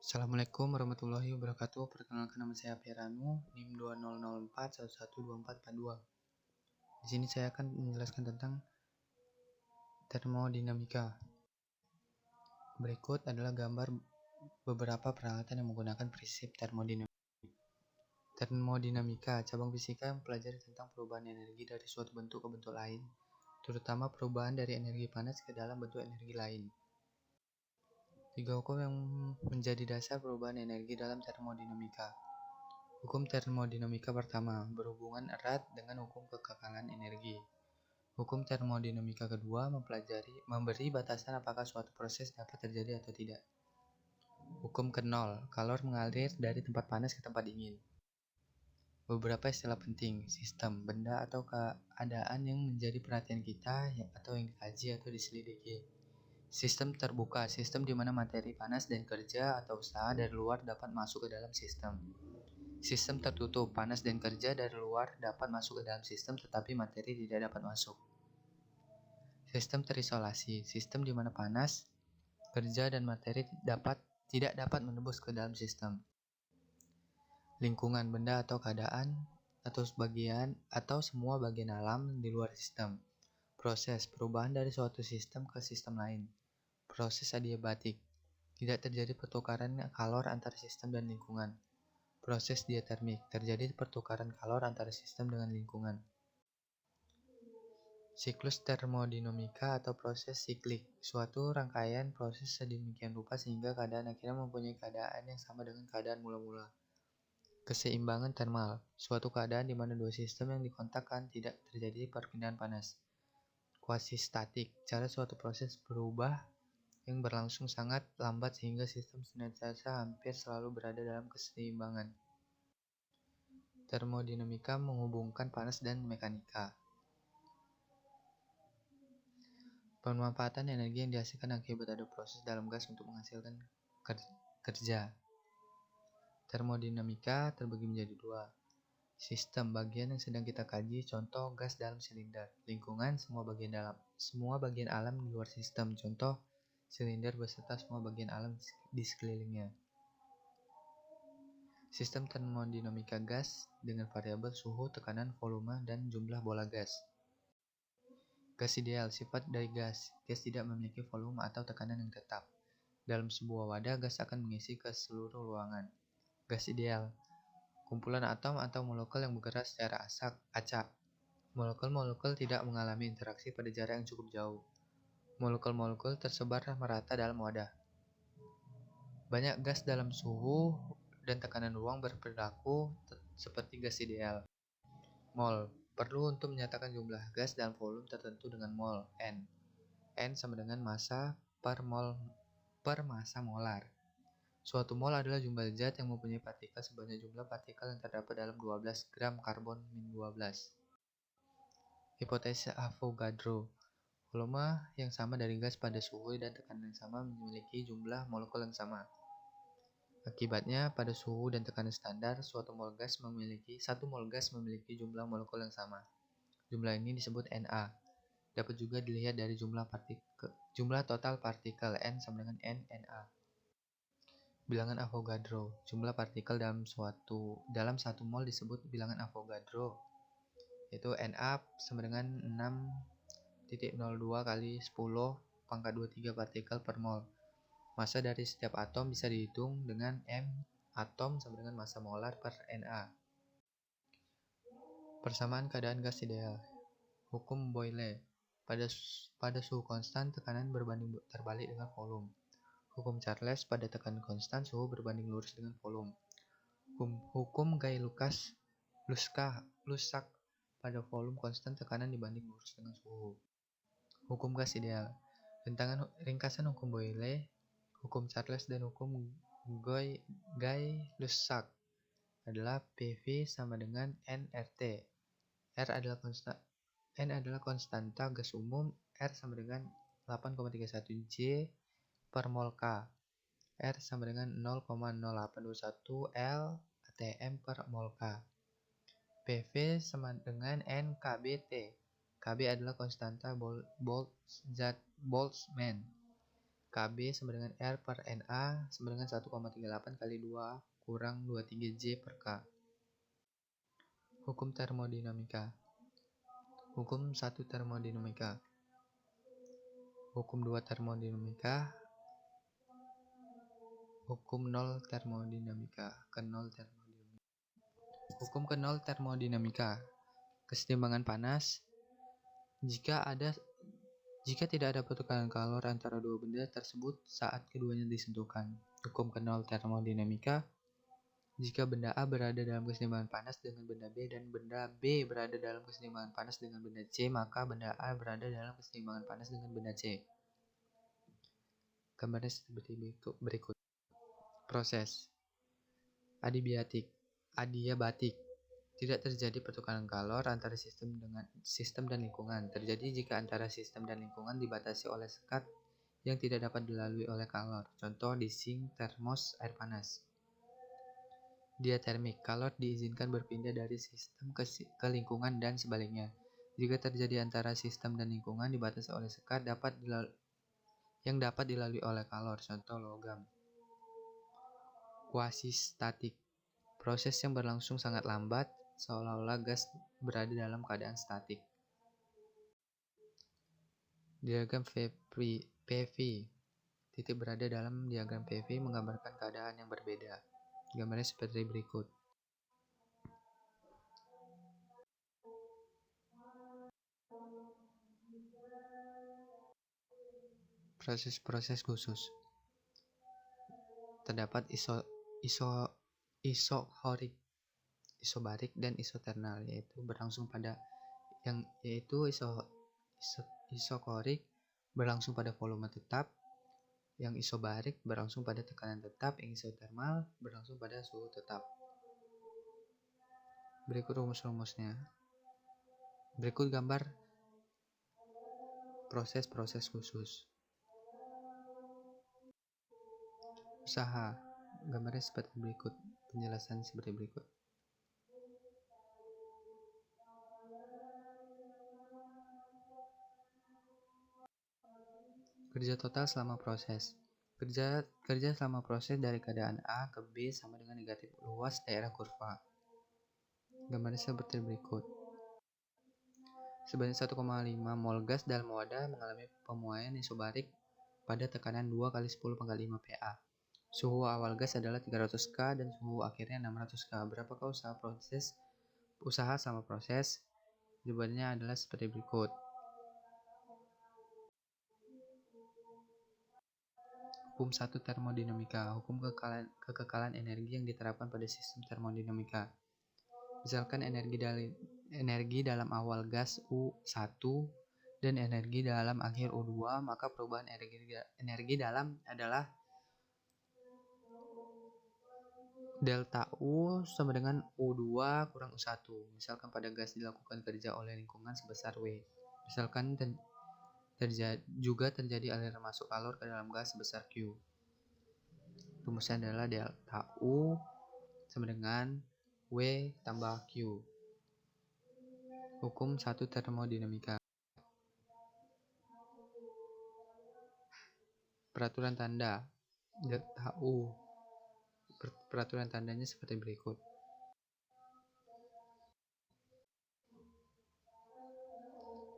Assalamualaikum warahmatullahi wabarakatuh. Perkenalkan, nama saya Peranu, NIM 2004112442. Di sini saya akan menjelaskan tentang termodinamika. Berikut adalah gambar beberapa peralatan yang menggunakan prinsip termodinamika. Termodinamika, cabang fisika yang mempelajari tentang perubahan energi dari suatu bentuk ke bentuk lain, terutama perubahan dari energi panas ke dalam bentuk energi lain. 3 hukum yang menjadi dasar perubahan energi dalam termodinamika. Hukum termodinamika pertama berhubungan erat dengan hukum kekekalan energi. Hukum termodinamika kedua memberi batasan apakah suatu proses dapat terjadi atau tidak. Hukum ke-0, kalor mengalir dari tempat panas ke tempat dingin. Beberapa istilah penting: sistem, benda atau keadaan yang menjadi perhatian kita atau yang dikaji atau diselidiki. Sistem terbuka, sistem di mana materi panas dan kerja atau usaha dari luar dapat masuk ke dalam sistem. Sistem tertutup, panas dan kerja dari luar dapat masuk ke dalam sistem tetapi materi tidak dapat masuk. Sistem terisolasi, sistem di mana panas, kerja dan materi tidak dapat menembus ke dalam sistem. Lingkungan, benda atau keadaan atau sebagian atau semua bagian alam di luar sistem. Proses, perubahan dari suatu sistem ke sistem lain. Proses adiabatik, tidak terjadi pertukaran kalor antara sistem dan lingkungan. Proses diatermik, terjadi pertukaran kalor antara sistem dengan lingkungan. Siklus termodinamika atau proses siklik, suatu rangkaian proses sedemikian rupa sehingga keadaan akhirnya mempunyai keadaan yang sama dengan keadaan mula-mula. Keseimbangan termal, suatu keadaan di mana dua sistem yang dikontakkan tidak terjadi perpindahan panas. Quasi-statik, cara suatu proses berubah yang berlangsung sangat lambat sehingga sistem senantiasa hampir selalu berada dalam keseimbangan. Termodinamika menghubungkan panas dan mekanika. Pemanfaatan energi yang dihasilkan akibat ada proses dalam gas untuk menghasilkan kerja. Termodinamika terbagi menjadi dua. Sistem, bagian yang sedang kita kaji, contoh gas dalam silinder. Lingkungan, semua bagian alam di luar sistem, contoh silinder beserta semua bagian alam di sekelilingnya. Sistem termodinamika gas dengan variabel suhu, tekanan, volume, dan jumlah bola gas. Gas ideal, sifat dari gas. Gas tidak memiliki volume atau tekanan yang tetap. Dalam sebuah wadah, gas akan mengisi ke seluruh ruangan. Gas ideal, kumpulan atom atau molekul yang bergerak secara acak. Molekul-molekul tidak mengalami interaksi pada jarak yang cukup jauh. Molekul-molekul tersebar merata dalam wadah. Banyak gas dalam suhu dan tekanan ruang berperilaku seperti gas ideal. Mol, perlu untuk menyatakan jumlah gas dalam volume tertentu dengan mol N. N sama dengan massa per massa molar. Suatu mol adalah jumlah zat yang mempunyai partikel sebanyak jumlah partikel yang terdapat dalam 12 gram karbon-12. Hipotesis Avogadro, volume yang sama dari gas pada suhu dan tekanan yang sama memiliki jumlah molekul yang sama. Akibatnya, pada suhu dan tekanan standar, satu mol gas memiliki jumlah molekul yang sama. Jumlah ini disebut Na. Dapat juga dilihat dari jumlah total partikel N sama dengan Na. Bilangan Avogadro, jumlah partikel dalam satu mol disebut bilangan Avogadro, yaitu Na sama dengan 6,02 kali 10⁻23 partikel per mol. Massa dari setiap atom bisa dihitung dengan M atom sama dengan massa molar per Na. Persamaan keadaan gas ideal. Hukum Boyle. Pada suhu konstan, tekanan berbanding terbalik dengan volume. Hukum Charles, pada tekanan konstan, suhu berbanding lurus dengan volume. Hukum Gay-Lussac, pada volume konstan, tekanan dibanding lurus dengan suhu. Hukum gas ideal. Ringkasan hukum Boyle, hukum Charles, dan hukum Gay-Lussac adalah PV sama dengan nRT. N adalah konstanta gas umum, R sama dengan 8,31 J per mol K. R sama dengan 0,0821 L atm per mol K. PV sama dengan NKBT. KB adalah konstanta Boltzmann. KB sama dengan R per NA sama dengan 1,38 kali 2 kurang 23 J per K. Hukum termodinamika. Hukum 1 termodinamika. Hukum 2 termodinamika. Hukum 0 termodinamika. Hukum ke-0 termodinamika. Kesetimbangan panas. Jika tidak ada pertukaran kalor antara dua benda tersebut saat keduanya disentuhkan. Hukum ke-0 termodinamika. Jika benda A berada dalam kesetimbangan panas dengan benda B dan benda B berada dalam kesetimbangan panas dengan benda C, maka benda A berada dalam kesetimbangan panas dengan benda C. Gambarnya seperti berikut. Proses adiabatik. Tidak terjadi pertukaran kalor antara sistem dan lingkungan. Terjadi jika antara sistem dan lingkungan dibatasi oleh sekat yang tidak dapat dilalui oleh kalor. Contoh di sink termos air panas. Diatermik. Kalor diizinkan berpindah dari sistem ke lingkungan dan sebaliknya. Jika terjadi antara sistem dan lingkungan dibatasi oleh sekat yang dapat dilalui oleh kalor. Contoh logam. Quasi-statik. Proses yang berlangsung sangat lambat, seolah-olah gas berada dalam keadaan statik. Diagram PV. Titik berada dalam diagram PV menggambarkan keadaan yang berbeda. Gambarnya seperti berikut. Proses-proses khusus. Terdapat isobarik dan isoternal, yaitu berlangsung pada isokorik berlangsung pada volume tetap, yang isobarik berlangsung pada tekanan tetap, yang isotermal berlangsung pada suhu tetap. Berikut rumus-rumusnya. Berikut gambar proses-proses khusus. Usaha. Gambarnya seperti berikut. Penjelasan seperti berikut. Kerja total selama proses. Kerja selama proses dari keadaan A ke B sama dengan negatif luas daerah kurva. Gambarnya seperti berikut. Sebanyak 1,5 mol gas dalam wadah mengalami pemuaian isobarik pada tekanan 2 kali 10 pangkat 5 Pa. Suhu awal gas adalah 300 K dan suhu akhirnya 600 K. Berapakah usaha sama proses? Jawabannya adalah seperti berikut. Hukum 1 termodinamika. Hukum kekekalan energi yang diterapkan pada sistem termodinamika. Misalkan energi dalam awal gas U1 dan energi dalam akhir U2, maka perubahan energi dalam adalah delta U sama dengan U2 kurang U1. Misalkan pada gas dilakukan kerja oleh lingkungan sebesar W. Misalkan juga terjadi aliran masuk kalor ke dalam gas sebesar Q. Rumusnya adalah delta U sama dengan W tambah Q. Hukum 1 termodinamika. Peraturan tanda delta U. Peraturan tandanya seperti berikut.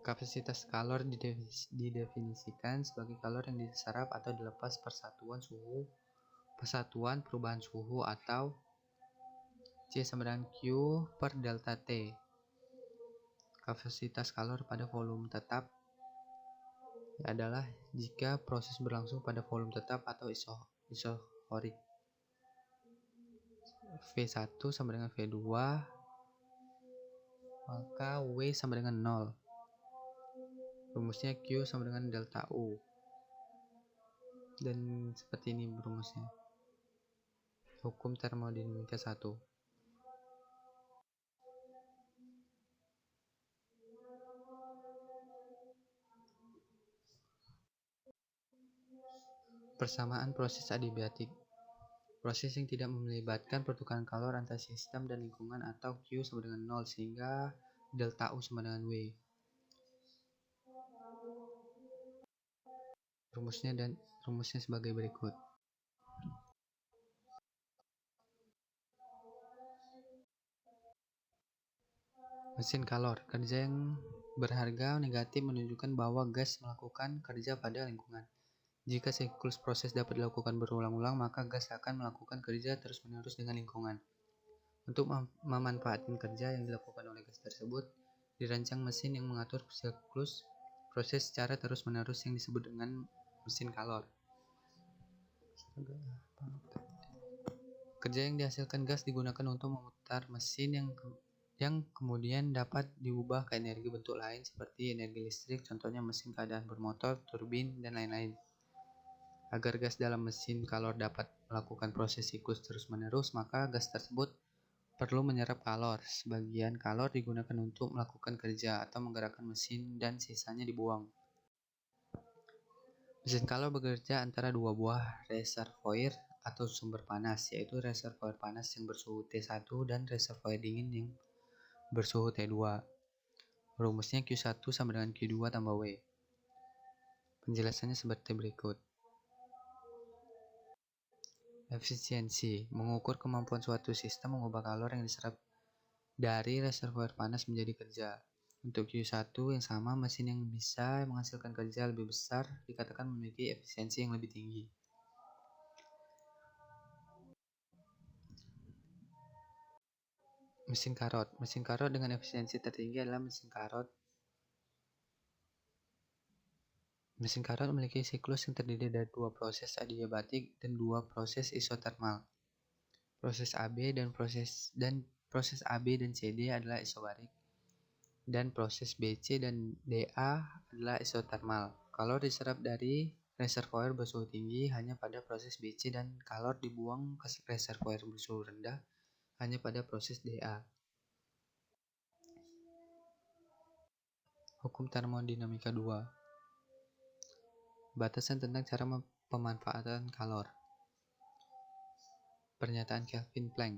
Kapasitas kalor didefinisikan sebagai kalor yang diserap atau dilepas persatuan perubahan suhu atau C sama dengan Q per delta T. Kapasitas kalor pada volume tetap adalah jika proses berlangsung pada volume tetap atau isokorik. V1 sama dengan V2, maka W sama dengan 0. Rumusnya Q sama dengan delta U. Dan seperti ini rumusnya. Hukum termodinamika 1. Persamaan proses adiabatik. Proses yang tidak melibatkan pertukaran kalor antara sistem dan lingkungan atau Q sama dengan 0 sehingga delta U sama dengan W. Rumusnya sebagai berikut. Mesin kalor, kerja yang berharga negatif menunjukkan bahwa gas melakukan kerja pada lingkungan. Jika siklus proses dapat dilakukan berulang-ulang, maka gas akan melakukan kerja terus-menerus dengan lingkungan. Untuk memanfaatkan kerja yang dilakukan oleh gas tersebut, dirancang mesin yang mengatur siklus proses secara terus-menerus yang disebut dengan mesin kalor. Kerja yang dihasilkan gas digunakan untuk memutar mesin yang kemudian dapat diubah ke energi bentuk lain seperti energi listrik, contohnya mesin keadaan bermotor, turbin, dan lain-lain. Agar gas dalam mesin kalor dapat melakukan proses siklus terus-menerus, maka gas tersebut perlu menyerap kalor. Sebagian kalor digunakan untuk melakukan kerja atau menggerakkan mesin dan sisanya dibuang. Mesin kalor bekerja antara dua buah reservoir atau sumber panas, yaitu reservoir panas yang bersuhu T1 dan reservoir dingin yang bersuhu T2. Rumusnya Q1 sama dengan Q2 tambah W. Penjelasannya seperti berikut. Efisiensi mengukur kemampuan suatu sistem mengubah kalor yang diserap dari reservoir panas menjadi kerja. Untuk Q1 yang sama, mesin yang bisa menghasilkan kerja lebih besar dikatakan memiliki efisiensi yang lebih tinggi. Mesin karot. Mesin karot dengan efisiensi tertinggi adalah mesin karot. Mesin karot memiliki siklus yang terdiri dari dua proses adiabatik dan dua proses isotermal. Proses AB dan proses AB dan CD adalah isobarik, dan proses BC dan DA adalah isotermal. Kalor diserap dari reservoir bersuhu tinggi hanya pada proses BC dan kalor dibuang ke reservoir bersuhu rendah hanya pada proses DA. Hukum termodinamika 2. Batasan tentang cara pemanfaatan kalor. Pernyataan Kelvin Planck.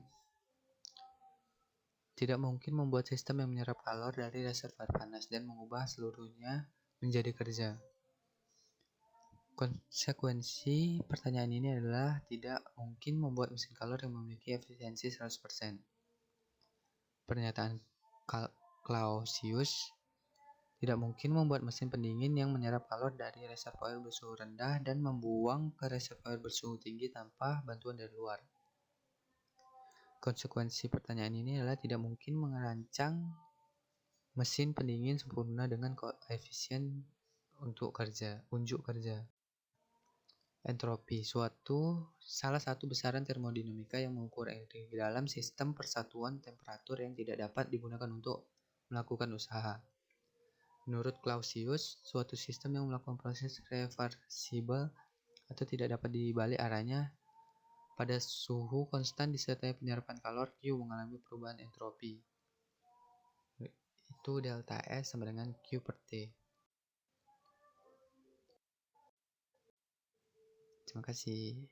Tidak mungkin membuat sistem yang menyerap kalor dari reservoir panas dan mengubah seluruhnya menjadi kerja. Konsekuensi pertanyaan ini adalah tidak mungkin membuat mesin kalor yang memiliki efisiensi 100%. Pernyataan Clausius. Tidak mungkin membuat mesin pendingin yang menyerap kalor dari reservoir bersuhu rendah dan membuang ke reservoir bersuhu tinggi tanpa bantuan dari luar. Konsekuensi pertanyaan ini adalah tidak mungkin merancang mesin pendingin sempurna dengan koefisien unjuk kerja. Entropi, salah satu besaran termodinamika yang mengukur energi dalam sistem persatuan temperatur yang tidak dapat digunakan untuk melakukan usaha. Menurut Clausius, suatu sistem yang melakukan proses reversibel atau tidak dapat dibalik arahnya pada suhu konstan disertai penyerapan kalor Q mengalami perubahan entropi. Itu delta S sama dengan Q per T. Terima kasih.